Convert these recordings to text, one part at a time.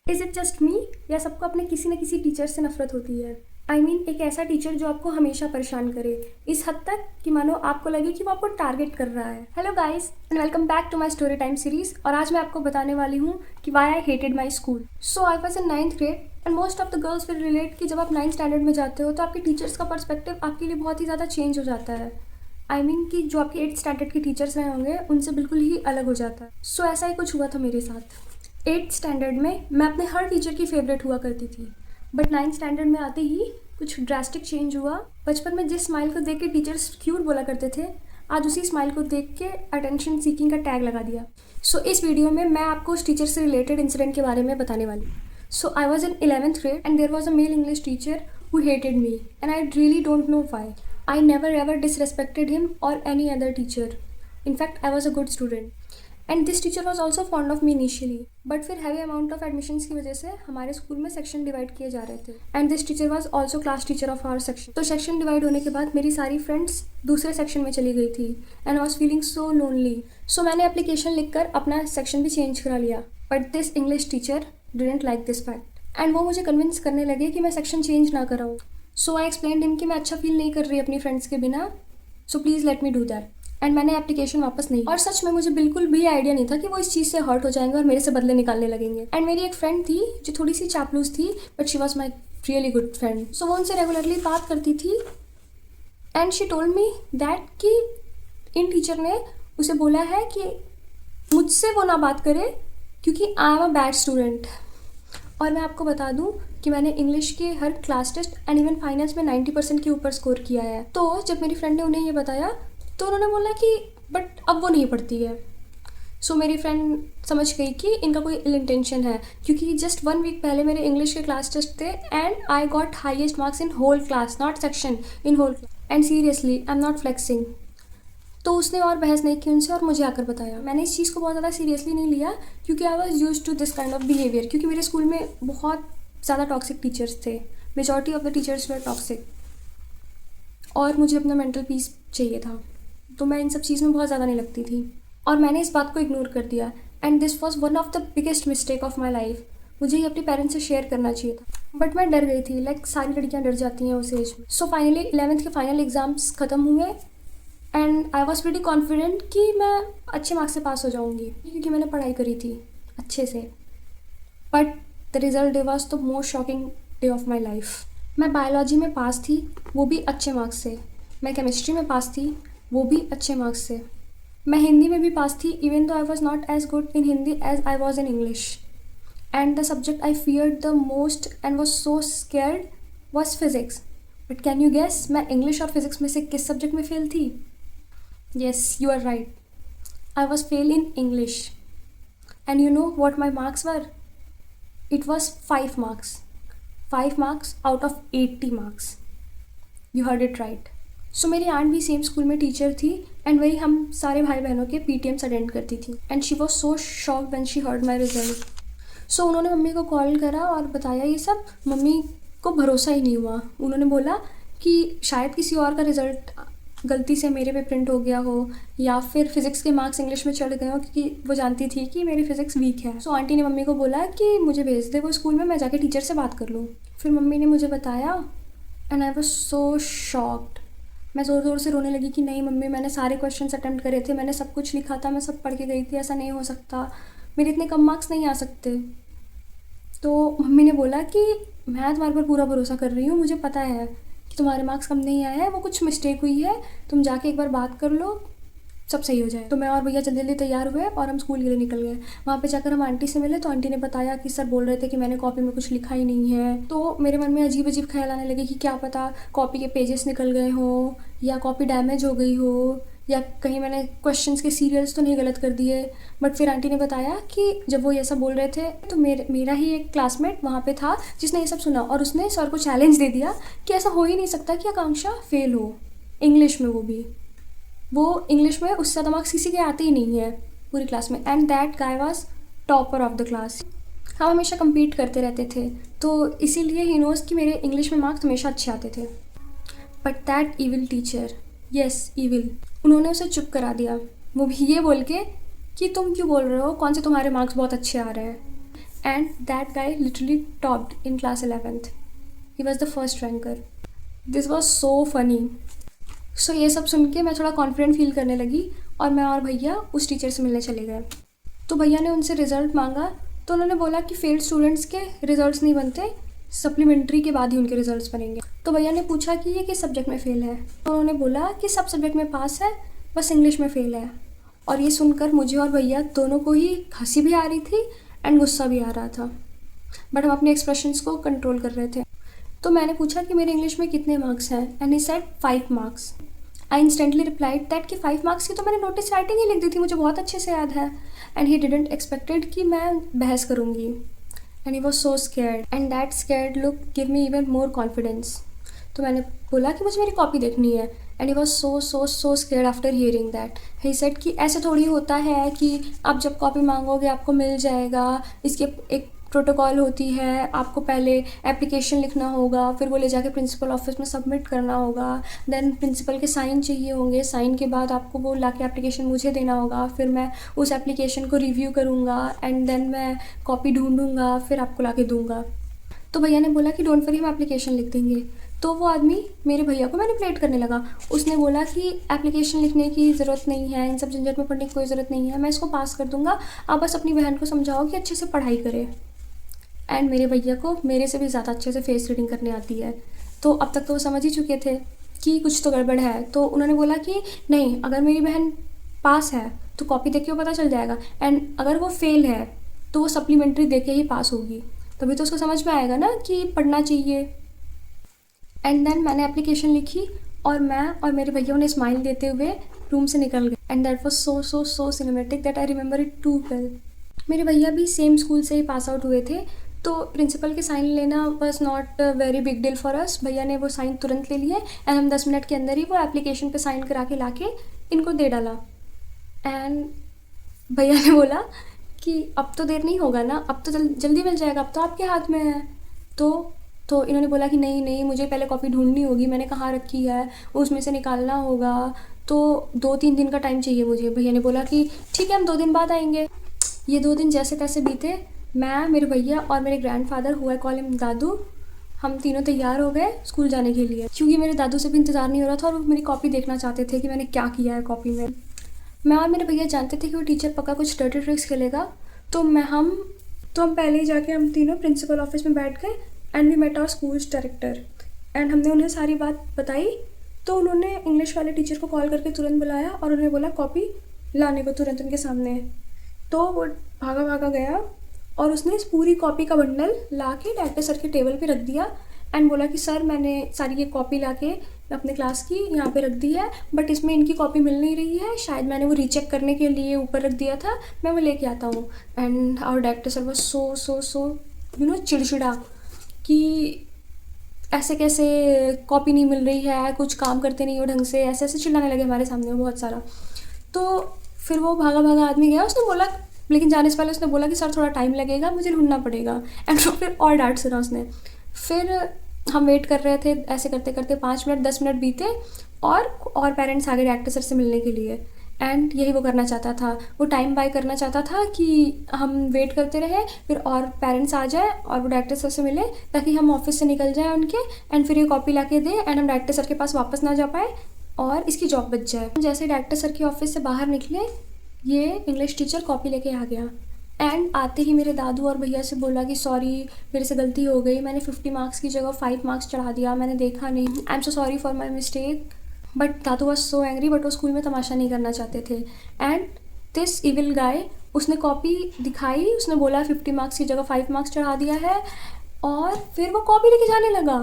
Is it just मी, या सबको अपने किसी न किसी टीचर से नफरत होती है? एक ऐसा टीचर जो आपको हमेशा परेशान करे, इस हद तक कि मानो आपको लगे कि वो आपको टारगेट कर रहा है। Hello guys and welcome back to my story time series. और आज मैं आपको बताने वाली हूँ कि why I hated my school. So I was in 9th grade and most of the girls will relate कि जब आप 9th स्टैंडर्ड में जाते हो तो आपके टीचर्स का पर्सपेक्टिव आपके लिए बहुत ही ज़्यादा चेंज हो जाता है। कि जो आपके 8th स्टैंडर्ड के टीचर्स रहे होंगे उनसे बिल्कुल ही अलग हो जाता है। सो ऐसा ही कुछ हुआ था मेरे साथ। 8th स्टैंडर्ड में मैं अपने हर टीचर की फेवरेट हुआ करती थी, बट 9th स्टैंडर्ड में आते ही कुछ ड्रास्टिक चेंज हुआ। बचपन में जिस स्माइल को देख के टीचर्स क्यूट बोला करते थे, आज उसी स्माइल को देख के अटेंशन सीकिंग का टैग लगा दिया। सो इस वीडियो में मैं आपको उस टीचर से रिलेटेड इंसिडेंट के बारे में बताने वाली हूँ। So I was in 11th grade and there was a male English teacher who hated me and I really don't know why. I never ever disrespected him or any other teacher. In fact, I was a good student. And this teacher was also fond of me initially. But फिर heavy amount of admissions की वजह से हमारे school में section divide किए जा रहे थे. And this teacher was also class teacher of our section. तो सेक्शन डिवाइड होने के बाद मेरी सारी फ्रेंड्स दूसरे सेक्शन में चली गई थी. And I was feeling so lonely. So मैंने एप्लीकेशन लिखकर अपना सेक्शन भी चेंज करा लिया. But this English teacher didn't like this fact. And वो मुझे कन्विंस करने लगे कि मैं सेक्शन चेंज ना कराऊँ. सो आई एक्सप्लेन हिम कि मैं अच्छा फील नहीं कर रही अपनी फ्रेंड्स के बिना, so please let me do that. And मैंने एप्लीकेशन वापस नहीं, और सच में मुझे बिल्कुल भी आइडिया नहीं था कि वो इस चीज़ से हर्ट हो जाएंगे और मेरे से बदले निकालने लगेंगे। एंड मेरी एक फ्रेंड थी जो थोड़ी सी चापलूस थी, but she was my really good friend. So वो उनसे रेगुलरली बात करती थी and she told me that कि इन टीचर ने उसे बोला है कि मुझसे वो ना बात करे क्योंकि I am a bad student. और मैं आपको बता दूं कि मैंने इंग्लिश के हर class test and even finance में 90% के ऊपर स्कोर किया है। तो जब मेरी फ्रेंड ने उन्हें ये बताया तो उन्होंने बोला कि बट अब वो नहीं पढ़ती है। सो मेरी फ्रेंड समझ गई कि इनका कोई इल इंटेंशन है, क्योंकि जस्ट 1 वीक पहले मेरे इंग्लिश के क्लास टेस्ट थे and I got highest marks in whole class, not section, in whole class. And seriously I am not flexing. तो उसने और बहस नहीं की उनसे और मुझे आकर बताया। मैंने इस चीज़ को बहुत ज़्यादा सीरियसली नहीं लिया क्योंकि I was used to this kind of behaviour, क्योंकि मेरे स्कूल में बहुत ज़्यादा टॉक्सिक टीचर्स थे। Majority of the teachers were toxic और मुझे अपना मेंटल पीस चाहिए था, तो मैं इन सब चीज़ में बहुत ज़्यादा नहीं लगती थी और मैंने इस बात को इग्नोर कर दिया। And this was one of the biggest mistake of my life. मुझे ये अपने पेरेंट्स से शेयर करना चाहिए था, बट मैं डर गई थी, लाइक सारी लड़कियाँ डर जाती हैं उस एज में। सो फाइनली 11th के फाइनल एग्जाम्स ख़त्म हुए and I was very confident कि मैं अच्छे मार्क्स से पास हो जाऊँगी क्योंकि मैंने पढ़ाई करी थी अच्छे से। But the result day was the most shocking day of my life. मैं बायोलॉजी में पास थी, वो भी अच्छे मार्क्स से। मैं केमिस्ट्री में पास थी, वो भी अच्छे मार्क्स से। मैं हिंदी में भी पास थी, even though I was not as good in Hindi as I was in English. And the subject I feared the most and was so scared was physics. But can you guess मैं English और physics में से किस subject में fail थी? Yes, you are right. I was fail in English. And you know what my marks were? It was 5 marks. 5 marks out of 80 marks. You heard it right. So मेरी aunt भी same school में teacher थी and वही हम सारे भाई बहनों के PTMs अटेंड करती थी। And she was so shocked when she heard my result. So उन्होंने मम्मी को कॉल करा और बताया ये सब। मम्मी को भरोसा ही नहीं हुआ। उन्होंने बोला कि शायद किसी और का रिजल्ट गलती से मेरे पे प्रिंट हो गया हो या फिर फिज़िक्स के मार्क्स इंग्लिश में चढ़ गए हो, क्योंकि वो जानती थी कि मेरी फ़िज़िक्स वीक है। सो आंटी ने मम्मी को बोला कि मुझे भेज दे वो स्कूल में, मैं जाके टीचर से बात कर लूँ। फिर मम्मी ने मुझे बताया and I was so shocked. मैं ज़ोर ज़ोर से रोने लगी कि नहीं मम्मी, मैंने सारे क्वेश्चन अटैम्प्ट करे थे, मैंने सब कुछ लिखा था, मैं सब पढ़ के गई थी, ऐसा नहीं हो सकता, मेरे इतने कम मार्क्स नहीं आ सकते। तो मम्मी ने बोला कि मैं तुम्हारे पर पूरा भरोसा कर रही हूँ, मुझे पता है कि तुम्हारे मार्क्स कम नहीं आए हैं, वो कुछ मिस्टेक हुई है, तुम जाके एक बार बात कर लो, सब सही हो जाए। तो मैं और भैया जल्दी जल्दी तैयार हुए और हम स्कूल के लिए निकल गए। वहाँ पे जाकर हम आंटी से मिले तो आंटी ने बताया कि सर बोल रहे थे कि मैंने कॉपी में कुछ लिखा ही नहीं है। तो मेरे मन में अजीब अजीब ख्याल आने लगे कि क्या पता कॉपी के पेजेस निकल गए हों या कॉपी डैमेज हो गई हो या कहीं मैंने क्वेश्चंस के सीरियल्स तो नहीं गलत कर दिए। बट फिर आंटी ने बताया कि जब वो ये सब बोल रहे थे तो मेरा ही एक क्लासमेट वहाँ पे था जिसने ये सब सुना और उसने सर को चैलेंज दे दिया कि ऐसा हो ही नहीं सकता कि आकांक्षा फेल हो इंग्लिश में। वो इंग्लिश में उससे ज़्यादा मार्क्स किसी के आते ही नहीं है पूरी क्लास में। And that guy was topper of the class. हम हमेशा कम्पीट करते रहते थे, तो इसीलिए ही नोज़ कि मेरे इंग्लिश में मार्क्स हमेशा अच्छे आते थे। But that evil teacher, yes evil, उन्होंने उसे चुप करा दिया, वो भी ये बोल के कि तुम क्यों बोल रहे हो, कौन से तुम्हारे मार्क्स बहुत अच्छे आ रहे हैं। And that guy literally topped in class 11th. He was the first ranker. This was so funny. So ये सब सुन के मैं थोड़ा कॉन्फिडेंट फील करने लगी और मैं और भैया उस टीचर से मिलने चले गए. तो भैया ने उनसे रिज़ल्ट मांगा तो उन्होंने बोला कि फेल्ड स्टूडेंट्स के रिज़ल्ट्स नहीं बनते, सप्लीमेंट्री के बाद ही उनके रिज़ल्ट्स बनेंगे. तो भैया ने पूछा कि ये किस सब्जेक्ट में फ़ेल है. तो उन्होंने बोला कि सब सब्जेक्ट में पास है, बस इंग्लिश में फ़ेल है. और ये सुनकर मुझे और भैया दोनों को ही हंसी भी आ रही थी एंड गुस्सा भी आ रहा था, बट हम अपने एक्सप्रेशंस को कंट्रोल कर रहे थे. तो मैंने पूछा कि मेरे इंग्लिश में कितने मार्क्स हैं and he said 5 marks. I instantly replied that कि 5 मार्क्स की तो मैंने नोटिस राइटिंग ही लिख दी थी, मुझे बहुत अच्छे से याद है. एंड ही डिडंट एक्सपेक्टेड कि मैं बहस करूँगी. And he was so scared and that scared look give me even more confidence. तो मैंने बोला कि मुझे मेरी कॉपी देखनी है. And he was so scared after hearing that. He said कि ऐसे थोड़ी होता है कि आप जब कॉपी मांगोगे आपको मिल जाएगा, इसके एक प्रोटोकॉल होती है, आपको पहले एप्लीकेशन लिखना होगा, फिर वो ले जाके प्रिंसिपल ऑफिस में सबमिट करना होगा, देन प्रिंसिपल के साइन चाहिए होंगे, साइन के बाद आपको वो लाके एप्लीकेशन मुझे देना होगा, फिर मैं उस एप्लीकेशन को रिव्यू करूँगा एंड देन मैं कॉपी ढूंढूंगा, फिर आपको लाके दूंगा. तो भैया ने बोला कि डोंट वरी, हम एप्लीकेशन लिख देंगे. तो वो आदमी मेरे भैया को मैनिपुलेट करने लगा. उसने बोला कि एप्लीकेशन लिखने की ज़रूरत नहीं है, इन सब झंझट में पढ़ने की कोई ज़रूरत नहीं है, मैं इसको पास कर दूंगा, आप बस अपनी बहन को समझाओ कि अच्छे से पढ़ाई करे. एंड मेरे भैया को मेरे से भी ज़्यादा अच्छे से फेस रीडिंग करने आती है, तो अब तक तो वो समझ ही चुके थे कि कुछ तो गड़बड़ है. तो उन्होंने बोला कि नहीं, अगर मेरी बहन पास है तो कॉपी देख के वो पता चल जाएगा, एंड अगर वो फेल है तो वो सप्लीमेंट्री दे के ही पास होगी, तभी तो उसको समझ में आएगा ना कि पढ़ना चाहिए. एंड देन मैंने एप्लीकेशन लिखी और मैं और मेरे भैया उन्हें स्माइल देते हुए रूम से निकल गए. And that was so cinematic that I remember it too well. मेरे भैया भी सेम स्कूल से ही पास आउट हुए थे, तो प्रिंसिपल के साइन लेना was not very big deal for us. भैया ने वो साइन तुरंत ले लिए एंड हम 10 मिनट के अंदर ही वो एप्लीकेशन पे साइन करा के लाके इनको दे डाला. एंड भैया ने बोला कि अब तो देर नहीं होगा ना, अब तो जल्दी मिल जाएगा, अब तो आपके हाथ में है. तो इन्होंने बोला कि नहीं, मुझे पहले कॉपी ढूंढनी होगी, मैंने कहाँ रखी है, उसमें से निकालना होगा, तो 2-3 दिन का टाइम चाहिए मुझे. भैया ने बोला कि ठीक है, हम 2 दिन बाद आएंगे. ये 2 दिन जैसे तैसे बीते. मैं, मेरे भैया और मेरे ग्रैंडफादर, हुआ कॉल हिम दादू, हम तीनों तैयार हो गए स्कूल जाने के लिए, क्योंकि मेरे दादू से भी इंतज़ार नहीं हो रहा था और वो मेरी कॉपी देखना चाहते थे कि मैंने क्या किया है कॉपी में. मैं और मेरे भैया जानते थे कि वो टीचर पक्का कुछ डर्टी ट्रिक्स खेलेगा, तो हम पहले ही जाके हम तीनों प्रिंसिपल ऑफिस में बैठ गए and we met our school's director. And हमने उन्हें सारी बात बताई. तो उन्होंने इंग्लिश वाले टीचर को कॉल करके तुरंत बुलाया और उन्हें बोला कॉपी लाने को तुरंत उनके सामने. तो वो भागा गया और उसने इस पूरी कॉपी का बंडल ला के डायरेक्टर सर के टेबल पे रख दिया एंड बोला कि सर, मैंने सारी ये कॉपी ला के अपने क्लास की यहाँ पे रख दी है, बट इसमें इनकी कॉपी मिल नहीं रही है, शायद मैंने वो रीचेक करने के लिए ऊपर रख दिया था, मैं वो लेके आता हूँ. And our director sir was so चिड़चिड़ा कि ऐसे कैसे कॉपी नहीं मिल रही है, कुछ काम करते नहीं हो ढंग से, ऐसे चिल्लाने लगे हमारे सामने बहुत सारा. तो फिर वो भागा आदमी गया, उसने बोला, लेकिन जाने से पहले उसने बोला कि सर थोड़ा टाइम लगेगा, मुझे ढूंढना पड़ेगा. एंड फिर और डांट सुना उसने. फिर हम वेट कर रहे थे, ऐसे करते करते 5 मिनट 10 मिनट बीते और पेरेंट्स आ गए डायरेक्टर सर से मिलने के लिए. एंड यही वो करना चाहता था, वो टाइम बाय करना चाहता था कि हम वेट करते रहे, फिर और पेरेंट्स आ जाए और वो डायरेक्टर सर से मिले, ताकि हम ऑफिस से निकल जाए उनके एंड फिर ये कॉपी ला के दे एंड हम डायरेक्टर सर के पास वापस ना जा पाए और इसकी जॉब बच जाए. जैसे डायरेक्टर सर के ऑफिस से बाहर निकले, ये इंग्लिश टीचर कॉपी लेके आ गया एंड आते ही मेरे दादू और भैया से बोला कि सॉरी, मेरे से गलती हो गई, मैंने 50 मार्क्स की जगह 5 मार्क्स चढ़ा दिया, मैंने देखा नहीं, I am so sorry for my mistake. But Dadu was so angry, but वो स्कूल में तमाशा नहीं करना चाहते थे. एंड दिस इविल गाय, उसने कॉपी दिखाई, उसने बोला 50 मार्क्स की जगह 5 मार्क्स चढ़ा दिया है और फिर वो कॉपी लेके जाने लगा.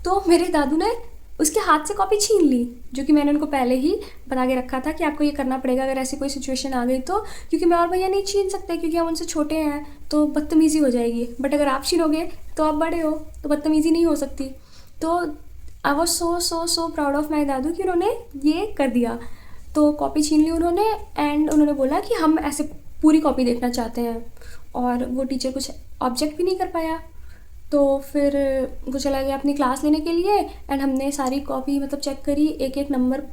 तो मेरे दादू ने उसके हाथ से कॉपी छीन ली, जो कि मैंने उनको पहले ही बता के रखा था कि आपको ये करना पड़ेगा अगर ऐसी कोई सिचुएशन आ गई तो, क्योंकि मैं और भैया नहीं छीन सकते क्योंकि हम उनसे छोटे हैं तो बदतमीज़ी हो जाएगी, बट अगर आप छीनोगे तो आप बड़े हो तो बदतमीज़ी नहीं हो सकती. तो I was so proud of my दादू कि उन्होंने ये कर दिया. तो कॉपी छीन ली उन्होंने एंड उन्होंने बोला कि हम ऐसे पूरी कॉपी देखना चाहते हैं, और वो टीचर कुछ ऑब्जेक्ट भी नहीं कर पाया. तो फिर वो चला गया अपनी क्लास लेने के लिए एंड हमने सारी कॉपी चेक करी, एक एक नंबर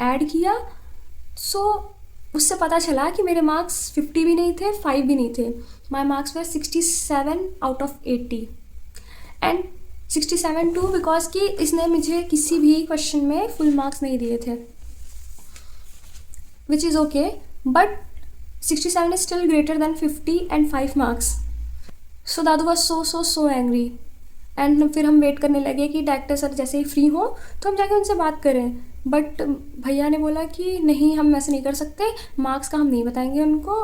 ऐड किया. सो उससे पता चला कि मेरे मार्क्स 50 भी नहीं थे, 5 भी नहीं थे। My marks were 67 out of 80 and 67 too because कि इसने मुझे किसी भी क्वेश्चन में फुल मार्क्स नहीं दिए थे, which is okay, but 67 is still greater than 50 and 5 marks. So Dadu was so angry. And फिर हम वेट करने लगे कि डायरेक्टर सर जैसे ही फ्री हो तो हम जाके उनसे बात करें, बट भैया ने बोला कि नहीं, हम ऐसे नहीं कर सकते, मार्क्स का हम नहीं बताएंगे उनको,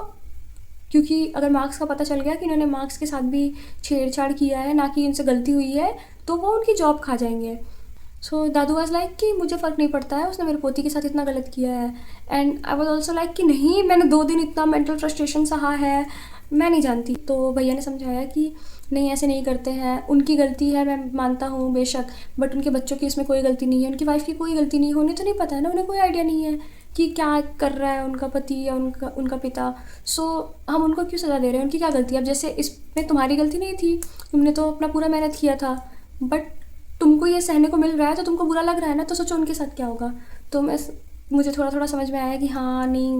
क्योंकि अगर मार्क्स का पता चल गया कि इन्होंने मार्क्स के साथ भी छेड़छाड़ किया है, ना कि उनसे गलती हुई है, तो वो उनकी जॉब खा जाएंगे। सो दादू वाज लाइक कि मुझे फ़र्क नहीं पड़ता है, उसने मेरे पोती के साथ इतना गलत किया है। And I was also like कि नहीं, मैंने 2 दिन इतना मेंटल फ्रस्ट्रेशन सहा है, मैं नहीं जानती। तो भैया ने समझाया कि नहीं, ऐसे नहीं करते हैं, उनकी गलती है, मैं मानता हूँ बेशक, बट उनके बच्चों की इसमें कोई गलती नहीं है, उनकी वाइफ की कोई गलती नहीं है, उन्हें तो नहीं पता है ना, उन्हें कोई आइडिया नहीं है कि क्या कर रहा है उनका पति या उनका पिता। सो हम उनको क्यों सज़ा दे रहे हैं, उनकी क्या गलती है? अब जैसे इसमें तुम्हारी गलती नहीं थी, तुमने तो अपना पूरा मेहनत किया था, बट तुमको ये सहने को मिल रहा है तो तुमको बुरा लग रहा है ना, तो सोचो उनके साथ क्या होगा। तो मुझे थोड़ा थोड़ा समझ में आया कि हाँ, नहीं,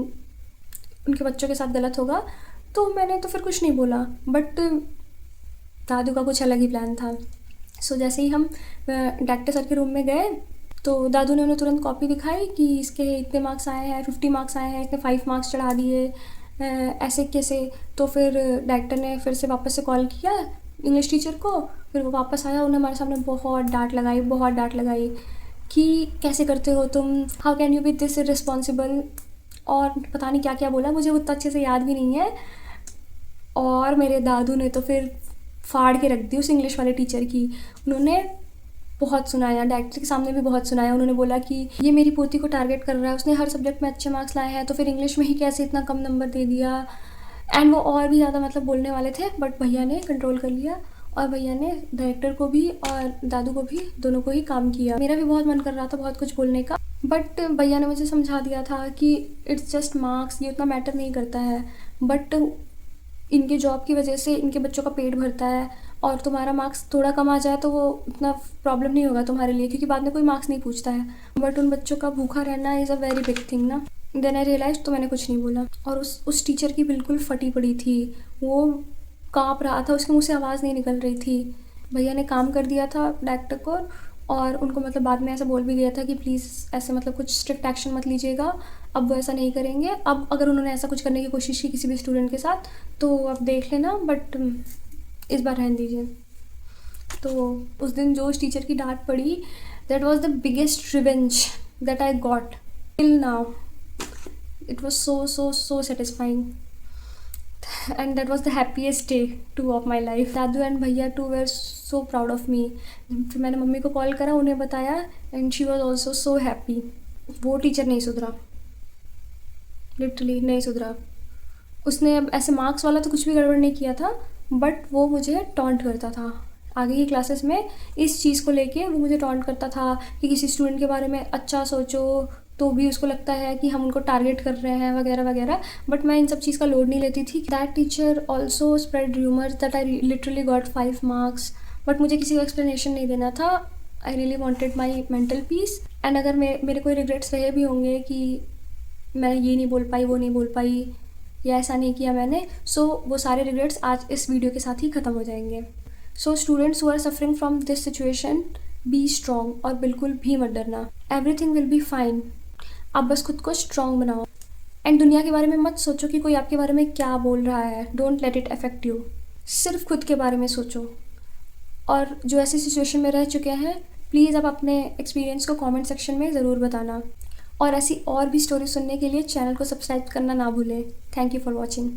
उनके बच्चों के साथ गलत होगा, तो मैंने तो फिर कुछ नहीं बोला, बट दादू का कुछ अलग ही प्लान था। सो जैसे ही हम डायरेक्टर सर के रूम में गए तो दादू ने उन्हें तुरंत कॉपी दिखाई कि इसके इतने मार्क्स आए हैं, 50 मार्क्स आए हैं, इसने 5 मार्क्स चढ़ा दिए, ऐसे कैसे। तो फिर डायरेक्टर ने फिर से वापस से कॉल किया इंग्लिश टीचर को, फिर वो वापस आया, उन्हें हमारे सामने बहुत डांट लगाई कि कैसे करते हो तुम, how can you be this irresponsible, और पता नहीं क्या क्या बोला, मुझे उतना अच्छे से याद भी नहीं है। और मेरे दादू ने तो फिर फाड़ के रख दी उस इंग्लिश वाले टीचर की। उन्होंने बहुत सुनाया, डायरेक्टर के सामने भी बहुत सुनाया। उन्होंने बोला कि ये मेरी पोती को टारगेट कर रहा है, उसने हर सब्जेक्ट में अच्छे मार्क्स लाए हैं, तो फिर इंग्लिश में ही कैसे इतना कम नंबर दे दिया। एंड वो और भी ज़्यादा मतलब बोलने वाले थे, बट भैया ने कंट्रोल कर लिया, और भैया ने डायरेक्टर को भी और दादू को भी, दोनों को ही काम किया। मेरा भी बहुत मन कर रहा था बहुत कुछ बोलने का, बट भैया ने मुझे समझा दिया था कि इट्स जस्ट मार्क्स, ये उतना मैटर नहीं करता है, बट इनके जॉब की वजह से इनके बच्चों का पेट भरता है, और तुम्हारा मार्क्स थोड़ा कम आ जाए तो वो इतना प्रॉब्लम नहीं होगा तुम्हारे लिए, क्योंकि बाद में कोई मार्क्स नहीं पूछता है, बट उन बच्चों का भूखा रहना is a very big thing ना। देन आई रियलाइज, तो मैंने कुछ नहीं बोला। और उस टीचर की बिल्कुल फटी पड़ी थी, वो काँप रहा था, उसके मुँह से आवाज़ नहीं निकल रही थी। भैया ने काम कर दिया था डायरेक्टर को, और उनको मतलब बाद में ऐसा बोल भी गया था कि प्लीज़ ऐसे मतलब कुछ स्ट्रिक्ट एक्शन मत लीजिएगा, अब वो ऐसा नहीं करेंगे। अब अगर उन्होंने ऐसा कुछ करने की कोशिश की किसी भी स्टूडेंट के साथ तो अब देख लेना, बट इस बार रहने दीजिए। तो उस दिन जो उस टीचर की डांट पड़ी, that was the biggest revenge that I got till now. It was so satisfying, and that was the happiest day too of my life. Dadu and भैया too were so proud of me. फिर मैंने mummy को call करा, उन्हें बताया, and she was also so happy. वो teacher नहीं सुधरा, लिटरली नहीं सुधरा। उसने अब ऐसे मार्क्स वाला तो कुछ भी गड़बड़ नहीं किया था, बट वो मुझे टॉन्ट करता था आगे की क्लासेस में। इस चीज़ को लेके वो मुझे टॉन्ट करता था कि किसी स्टूडेंट के बारे में अच्छा सोचो, तो भी उसको लगता है कि हम उनको टारगेट कर रहे हैं वगैरह वगैरह, बट मैं इन सब चीज़ का लोड नहीं लेती थी। That teacher also spread rumours that I literally got 5 marks, but मुझे किसी को एक्सप्लेनेशन नहीं देना था। I really wanted my mental peace, and अगर मेरे कोई रिग्रेट्स रहे भी होंगे कि मैं ये नहीं बोल पाई, वो नहीं बोल पाई, या ऐसा नहीं किया मैंने, सो वो सारे रिग्रेट्स आज इस वीडियो के साथ ही ख़त्म हो जाएंगे। So students who are suffering from this situation, be strong, और बिल्कुल भी मत डरना, एवरीथिंग विल बी फाइन। आप बस खुद को स्ट्रॉन्ग बनाओ, एंड दुनिया के बारे में मत सोचो कि कोई आपके बारे में क्या बोल रहा है। Don't let it affect you, सिर्फ खुद के बारे में सोचो। और जो ऐसी सिचुएशन में रह चुके हैं, प्लीज़ आप अपने एक्सपीरियंस को कमेंट सेक्शन में ज़रूर बताना, और ऐसी और भी स्टोरी सुनने के लिए चैनल को सब्सक्राइब करना ना भूलें। Thank you for watching.